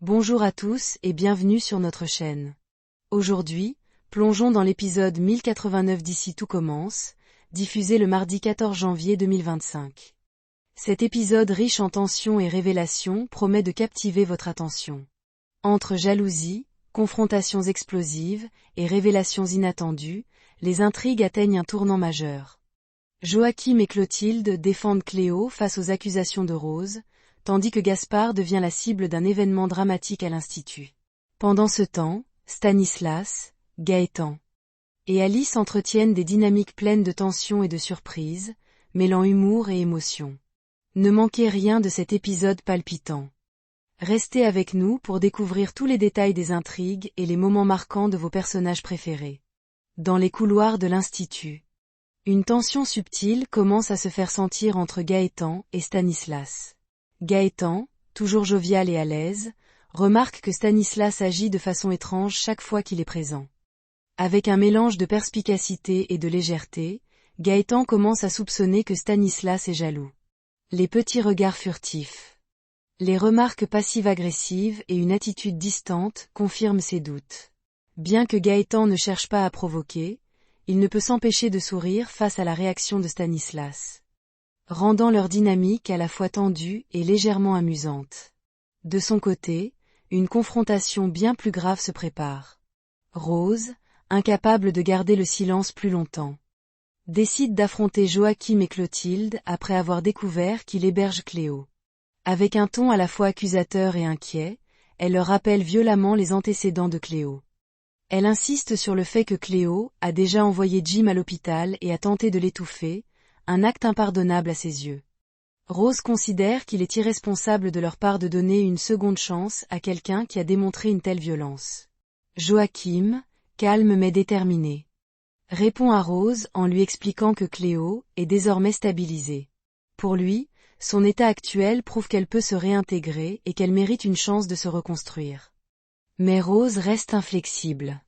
Bonjour à tous et bienvenue sur notre chaîne. Aujourd'hui, plongeons dans l'épisode 1089 d'Ici tout commence, diffusé le mardi 14 janvier 2025. Cet épisode riche en tensions et révélations promet de captiver votre attention. Entre jalousie, confrontations explosives et révélations inattendues, les intrigues atteignent un tournant majeur. Joachim et Clotilde défendent Cléo face aux accusations de Rose, tandis que Gaspard devient la cible d'un événement dramatique à l'Institut. Pendant ce temps, Stanislas, Gaëtan et Alice entretiennent des dynamiques pleines de tension et de surprise, mêlant humour et émotion. Ne manquez rien de cet épisode palpitant. Restez avec nous pour découvrir tous les détails des intrigues et les moments marquants de vos personnages préférés. Dans les couloirs de l'Institut, une tension subtile commence à se faire sentir entre Gaëtan et Stanislas. Gaëtan, toujours jovial et à l'aise, remarque que Stanislas agit de façon étrange chaque fois qu'il est présent. Avec un mélange de perspicacité et de légèreté, Gaëtan commence à soupçonner que Stanislas est jaloux. Les petits regards furtifs, les remarques passives-agressives et une attitude distante confirment ses doutes. Bien que Gaëtan ne cherche pas à provoquer, il ne peut s'empêcher de sourire face à la réaction de Stanislas, rendant leur dynamique à la fois tendue et légèrement amusante. De son côté, une confrontation bien plus grave se prépare. Rose, incapable de garder le silence plus longtemps, décide d'affronter Joachim et Clotilde après avoir découvert qu'il héberge Cléo. Avec un ton à la fois accusateur et inquiet, elle leur rappelle violemment les antécédents de Cléo. Elle insiste sur le fait que Cléo a déjà envoyé Jim à l'hôpital et a tenté de l'étouffer, un acte impardonnable à ses yeux. Rose considère qu'il est irresponsable de leur part de donner une seconde chance à quelqu'un qui a démontré une telle violence. Joachim, calme mais déterminé, répond à Rose en lui expliquant que Cléo est désormais stabilisée. Pour lui, son état actuel prouve qu'elle peut se réintégrer et qu'elle mérite une chance de se reconstruire. Mais Rose reste inflexible.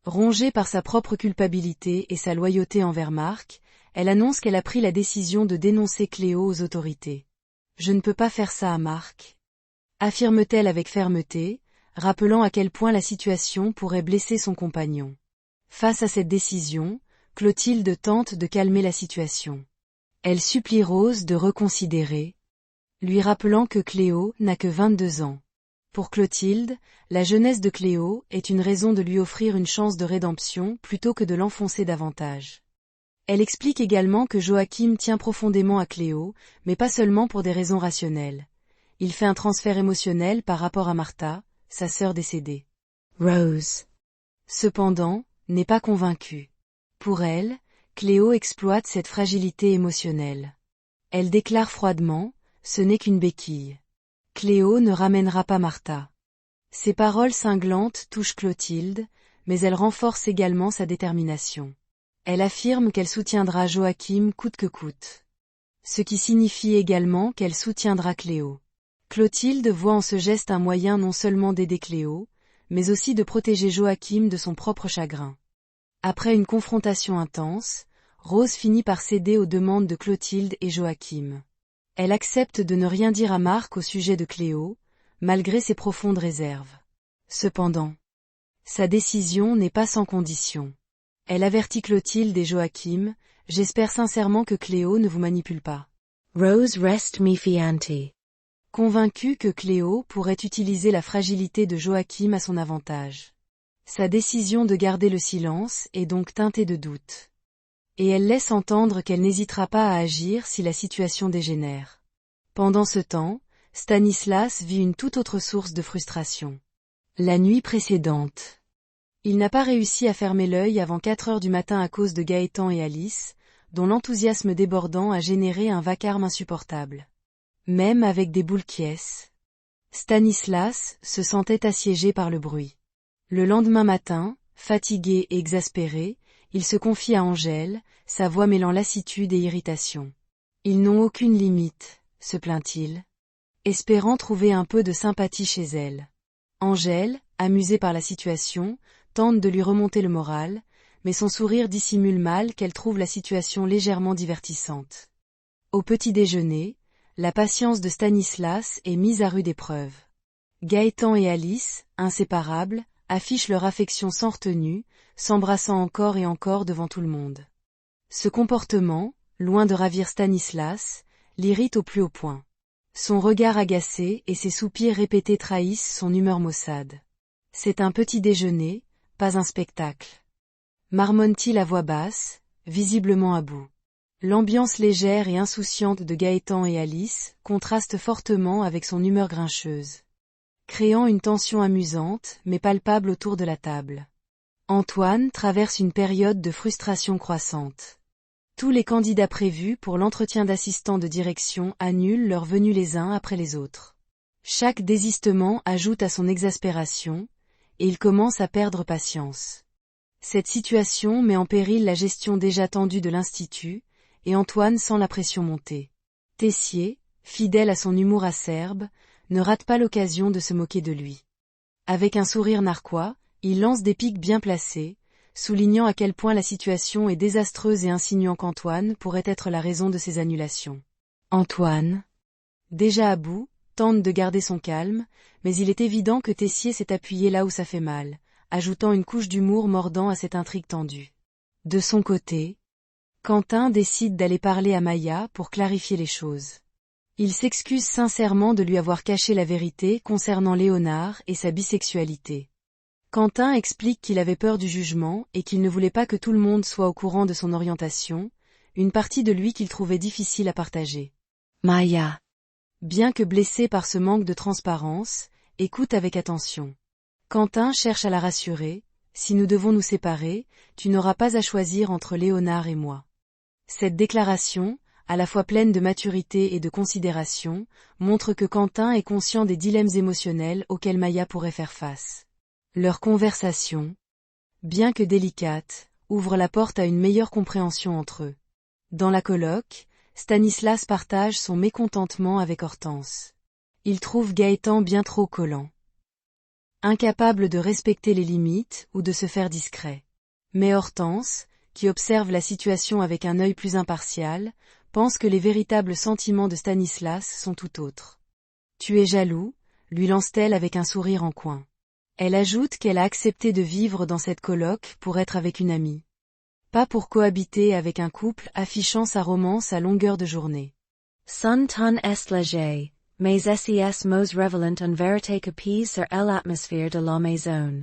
Rongée par sa propre culpabilité et sa loyauté envers Marc, elle annonce qu'elle a pris la décision de dénoncer Cléo aux autorités. « Je ne peux pas faire ça à Marc », affirme-t-elle avec fermeté, rappelant à quel point la situation pourrait blesser son compagnon. Face à cette décision, Clotilde tente de calmer la situation. Elle supplie Rose de reconsidérer, lui rappelant que Cléo n'a que 22 ans. Pour Clotilde, la jeunesse de Cléo est une raison de lui offrir une chance de rédemption plutôt que de l'enfoncer davantage. Elle explique également que Joachim tient profondément à Cléo, mais pas seulement pour des raisons rationnelles. Il fait un transfert émotionnel par rapport à Martha, sa sœur décédée. Rose, cependant, n'est pas convaincue. Pour elle, Cléo exploite cette fragilité émotionnelle. Elle déclare froidement, « Ce n'est qu'une béquille. Cléo ne ramènera pas Martha ». Ces paroles cinglantes touchent Clotilde, mais elles renforcent également sa détermination. Elle affirme qu'elle soutiendra Joachim coûte que coûte. Ce qui signifie également qu'elle soutiendra Cléo. Clotilde voit en ce geste un moyen non seulement d'aider Cléo, mais aussi de protéger Joachim de son propre chagrin. Après une confrontation intense, Rose finit par céder aux demandes de Clotilde et Joachim. Elle accepte de ne rien dire à Marc au sujet de Cléo, malgré ses profondes réserves. Cependant, sa décision n'est pas sans condition. Elle avertit Clotilde et Joachim, « J'espère sincèrement que Cléo ne vous manipule pas. » Rose reste méfiante, convaincue que Cléo pourrait utiliser la fragilité de Joachim à son avantage. Sa décision de garder le silence est donc teintée de doute. Et elle laisse entendre qu'elle n'hésitera pas à agir si la situation dégénère. Pendant ce temps, Stanislas vit une toute autre source de frustration. La nuit précédente, il n'a pas réussi à fermer l'œil avant 4 heures du matin à cause de Gaëtan et Alice, dont l'enthousiasme débordant a généré un vacarme insupportable. Même avec des boules quies, Stanislas se sentait assiégé par le bruit. Le lendemain matin, fatigué et exaspéré, il se confie à Angèle, sa voix mêlant lassitude et irritation. « Ils n'ont aucune limite », se plaint-il, espérant trouver un peu de sympathie chez elle. Angèle, amusée par la situation, tente de lui remonter le moral, mais son sourire dissimule mal qu'elle trouve la situation légèrement divertissante. Au petit déjeuner, la patience de Stanislas est mise à rude épreuve. Gaëtan et Alice, inséparables, affichent leur affection sans retenue, s'embrassant encore et encore devant tout le monde. Ce comportement, loin de ravir Stanislas, l'irrite au plus haut point. Son regard agacé et ses soupirs répétés trahissent son humeur maussade. C'est un petit déjeuner, pas un spectacle. Marmonne-t-il à voix basse, visiblement à bout. L'ambiance légère et insouciante de Gaëtan et Alice contraste fortement avec son humeur grincheuse, créant une tension amusante mais palpable autour de la table. Antoine traverse une période de frustration croissante. Tous les candidats prévus pour l'entretien d'assistant de direction annulent leur venue les uns après les autres. Chaque désistement ajoute à son exaspération, et il commence à perdre patience. Cette situation met en péril la gestion déjà tendue de l'Institut, et Antoine sent la pression monter. Tessier, fidèle à son humour acerbe, ne rate pas l'occasion de se moquer de lui. Avec un sourire narquois, il lance des piques bien placées, soulignant à quel point la situation est désastreuse et insinuant qu'Antoine pourrait être la raison de ces annulations. Antoine, déjà à bout, tente de garder son calme, mais il est évident que Tessier s'est appuyé là où ça fait mal, ajoutant une couche d'humour mordant à cette intrigue tendue. De son côté, Quentin décide d'aller parler à Maya pour clarifier les choses. Il s'excuse sincèrement de lui avoir caché la vérité concernant Léonard et sa bisexualité. Quentin explique qu'il avait peur du jugement et qu'il ne voulait pas que tout le monde soit au courant de son orientation, une partie de lui qu'il trouvait difficile à partager. Maya, bien que blessée par ce manque de transparence, écoute avec attention. Quentin cherche à la rassurer, « Si nous devons nous séparer, tu n'auras pas à choisir entre Léonard et moi. » Cette déclaration, à la fois pleine de maturité et de considération, montre que Quentin est conscient des dilemmes émotionnels auxquels Maya pourrait faire face. Leur conversation, bien que délicate, ouvre la porte à une meilleure compréhension entre eux. Dans la colloque, Stanislas partage son mécontentement avec Hortense. Il trouve Gaëtan bien trop collant, incapable de respecter les limites ou de se faire discret. Mais Hortense, qui observe la situation avec un œil plus impartial, pense que les véritables sentiments de Stanislas sont tout autres. « Tu es jaloux ?» lui lance-t-elle avec un sourire en coin. Elle ajoute qu'elle a accepté de vivre dans cette coloc pour être avec une amie. Pas pour cohabiter avec un couple affichant sa romance à longueur de journée. Sun ton est léger, mais ses mots revelant en vérité que pise sur l'atmosphère de la maison.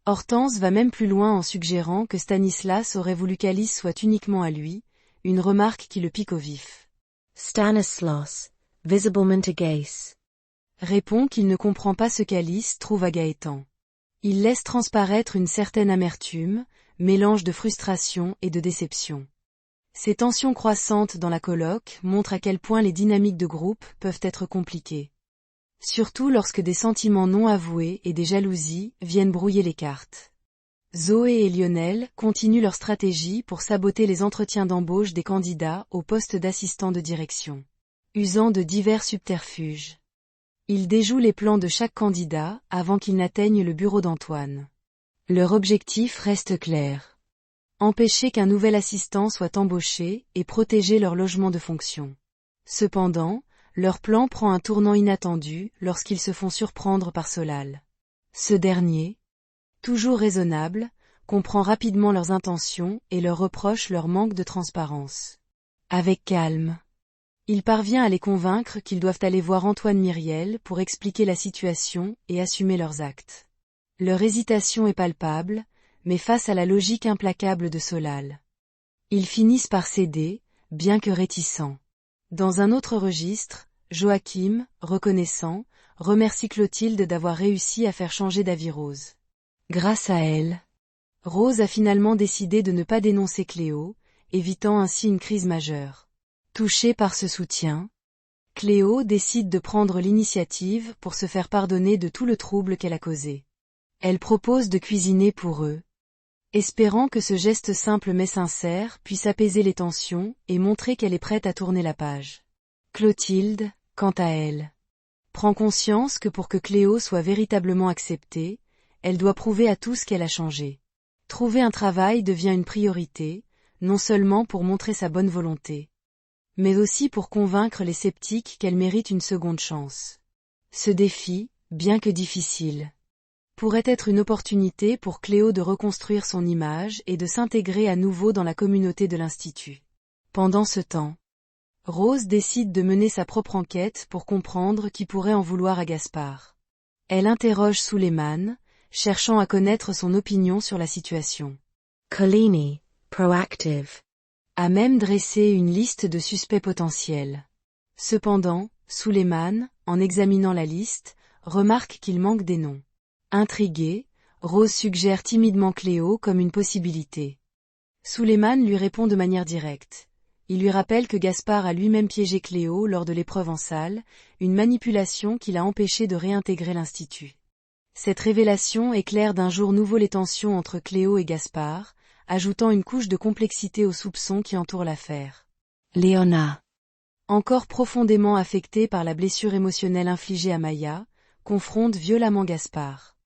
Hortense va même plus loin en suggérant que Stanislas aurait voulu qu'Alice soit uniquement à lui, une remarque qui le pique au vif. Stanislas, visiblement agace, répond qu'il ne comprend pas ce qu'Alice trouve à Gaëtan. Il laisse transparaître une certaine amertume, mélange de frustration et de déception. Ces tensions croissantes dans la colloque montrent à quel point les dynamiques de groupe peuvent être compliquées. Surtout lorsque des sentiments non avoués et des jalousies viennent brouiller les cartes. Zoé et Lionel continuent leur stratégie pour saboter les entretiens d'embauche des candidats au poste d'assistant de direction, usant de divers subterfuges. Ils déjouent les plans de chaque candidat avant qu'ils n'atteignent le bureau d'Antoine. Leur objectif reste clair. Empêcher qu'un nouvel assistant soit embauché et protéger leur logement de fonction. Cependant, leur plan prend un tournant inattendu lorsqu'ils se font surprendre par Solal. Ce dernier, toujours raisonnable, comprend rapidement leurs intentions et leur reproche leur manque de transparence. Avec calme, il parvient à les convaincre qu'ils doivent aller voir Antoine Myriel pour expliquer la situation et assumer leurs actes. Leur hésitation est palpable, mais face à la logique implacable de Solal, ils finissent par céder, bien que réticents. Dans un autre registre, Joachim, reconnaissant, remercie Clotilde d'avoir réussi à faire changer d'avis Rose. Grâce à elle, Rose a finalement décidé de ne pas dénoncer Cléo, évitant ainsi une crise majeure. Touchée par ce soutien, Cléo décide de prendre l'initiative pour se faire pardonner de tout le trouble qu'elle a causé. Elle propose de cuisiner pour eux, espérant que ce geste simple mais sincère puisse apaiser les tensions et montrer qu'elle est prête à tourner la page. Clotilde, quant à elle, prend conscience que pour que Cléo soit véritablement acceptée, elle doit prouver à tous qu'elle a changé. Trouver un travail devient une priorité, non seulement pour montrer sa bonne volonté, mais aussi pour convaincre les sceptiques qu'elle mérite une seconde chance. Ce défi, bien que difficile, pourrait être une opportunité pour Cléo de reconstruire son image et de s'intégrer à nouveau dans la communauté de l'Institut. Pendant ce temps, Rose décide de mener sa propre enquête pour comprendre qui pourrait en vouloir à Gaspard. Elle interroge Suleiman, cherchant à connaître son opinion sur la situation. Collini, proactive, a même dressé une liste de suspects potentiels. Cependant, Suleiman, en examinant la liste, remarque qu'il manque des noms. Intriguée, Rose suggère timidement Cléo comme une possibilité. Suleiman lui répond de manière directe. Il lui rappelle que Gaspard a lui-même piégé Cléo lors de l'épreuve en salle, une manipulation qui l'a empêché de réintégrer l'Institut. Cette révélation éclaire d'un jour nouveau les tensions entre Cléo et Gaspard, ajoutant une couche de complexité aux soupçons qui entourent l'affaire. Léona, encore profondément affecté par la blessure émotionnelle infligée à Maya, confronte violemment Gaspard.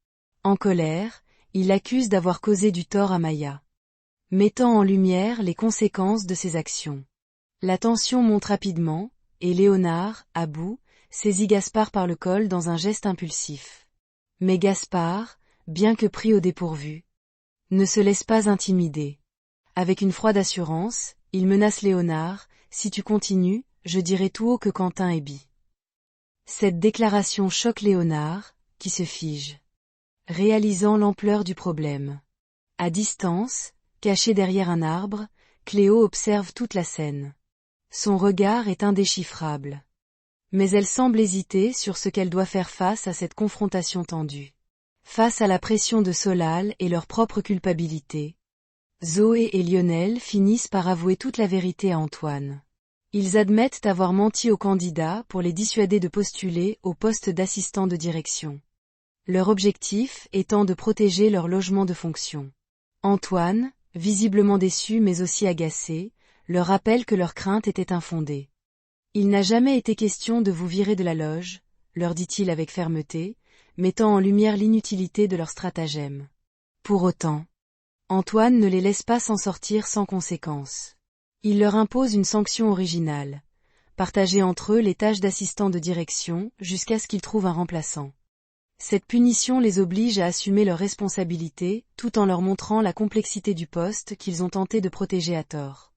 En colère, il l'accuse d'avoir causé du tort à Maya, mettant en lumière les conséquences de ses actions. La tension monte rapidement, et Léonard, à bout, saisit Gaspard par le col dans un geste impulsif. Mais Gaspard, bien que pris au dépourvu, ne se laisse pas intimider. Avec une froide assurance, il menace Léonard, « Si tu continues, je dirai tout haut que Quentin est bi ». Cette déclaration choque Léonard, qui se fige, réalisant l'ampleur du problème. À distance, caché derrière un arbre, Cléo observe toute la scène. Son regard est indéchiffrable. Mais elle semble hésiter sur ce qu'elle doit faire face à cette confrontation tendue. Face à la pression de Solal et leur propre culpabilité, Zoé et Lionel finissent par avouer toute la vérité à Antoine. Ils admettent avoir menti aux candidats pour les dissuader de postuler au poste d'assistant de direction. Leur objectif étant de protéger leur logement de fonction. Antoine, visiblement déçu mais aussi agacé, leur rappelle que leurs craintes étaient infondées. Il n'a jamais été question de vous virer de la loge, leur dit-il avec fermeté, mettant en lumière l'inutilité de leur stratagème. Pour autant, Antoine ne les laisse pas s'en sortir sans conséquence. Il leur impose une sanction originale, partager entre eux les tâches d'assistant de direction jusqu'à ce qu'ils trouvent un remplaçant. Cette punition les oblige à assumer leurs responsabilités, tout en leur montrant la complexité du poste qu'ils ont tenté de protéger à tort.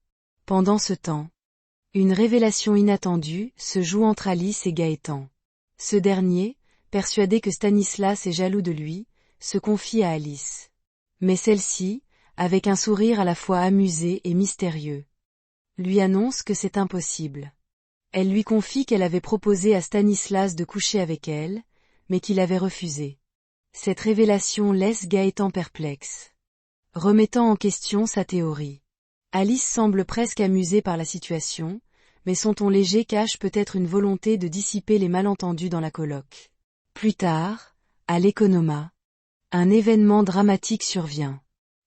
Pendant ce temps, une révélation inattendue se joue entre Alice et Gaëtan. Ce dernier, persuadé que Stanislas est jaloux de lui, se confie à Alice. Mais celle-ci, avec un sourire à la fois amusé et mystérieux, lui annonce que c'est impossible. Elle lui confie qu'elle avait proposé à Stanislas de coucher avec elle, mais qu'il avait refusé. Cette révélation laisse Gaëtan perplexe, remettant en question sa théorie. Alice semble presque amusée par la situation, mais son ton léger cache peut-être une volonté de dissiper les malentendus dans la coloc. Plus tard, à l'Economa, un événement dramatique survient.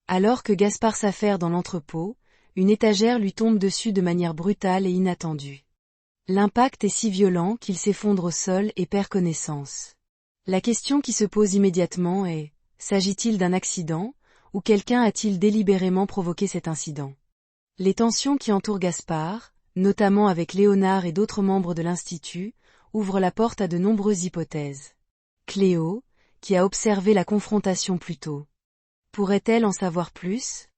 Alors que Gaspard s'affaire dans l'entrepôt, une étagère lui tombe dessus de manière brutale et inattendue. L'impact est si violent qu'il s'effondre au sol et perd connaissance. La question qui se pose immédiatement est, s'agit-il d'un accident, ou quelqu'un a-t-il délibérément provoqué cet incident? Les tensions qui entourent Gaspard, notamment avec Léonard et d'autres membres de l'Institut, ouvrent la porte à de nombreuses hypothèses. Cléo, qui a observé la confrontation plus tôt, pourrait-elle en savoir plus?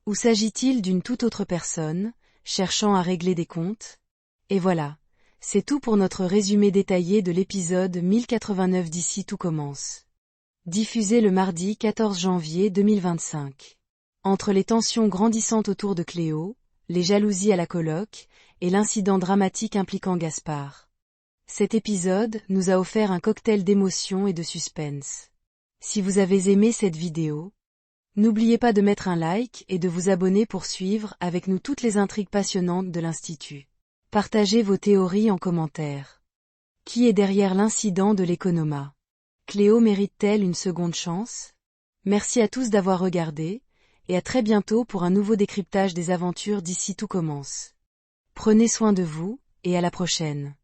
Ou s'agit-il d'une toute autre personne, cherchant à régler des comptes? Et voilà, c'est tout pour notre résumé détaillé de l'épisode 1089 d'Ici tout commence. Diffusé le mardi 14 janvier 2025. Entre les tensions grandissantes autour de Cléo, les jalousies à la coloc, et l'incident dramatique impliquant Gaspard. Cet épisode nous a offert un cocktail d'émotions et de suspense. Si vous avez aimé cette vidéo, n'oubliez pas de mettre un like et de vous abonner pour suivre avec nous toutes les intrigues passionnantes de l'Institut. Partagez vos théories en commentaire. Qui est derrière l'incident de l'Economa? Cléo mérite-t-elle une seconde chance? Merci à tous d'avoir regardé, et à très bientôt pour un nouveau décryptage des aventures d'Ici tout commence. Prenez soin de vous, et à la prochaine.